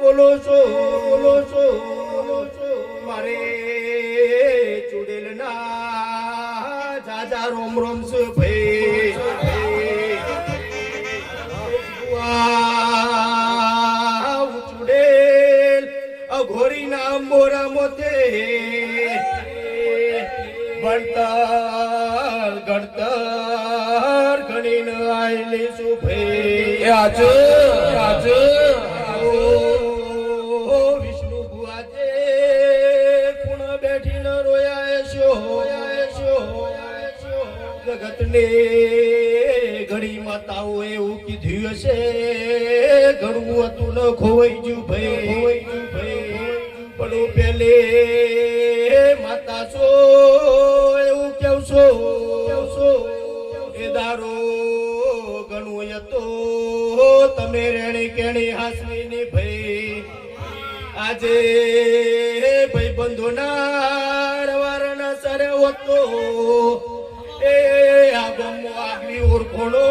બોલો છો મારે ચુડેલ ના જાજા રોમ રોમ છે ભાઈ ચુડેલ અઘોરી ના મોરા મોતે ભણતર ગણતર ગણીને આવેલી છું ભાઈ આજે વિષ્ણુ ભુવાજે કુણ બેઠીને રોયા છો જગતને ઘડી માતાઓ એવું કીધું હશે ઘણું હતું ન ખોવાઈ ગયું ભાઈ પણ પેલે માતા છો એવું કેવ છો એ દારો ઘણું હતો તમે રેણી કેણી હાસવીની ભાઈ આજે ભાઈ બંધોના રવારના સરે હોતો એ આગમો આગલી ઓળખોણો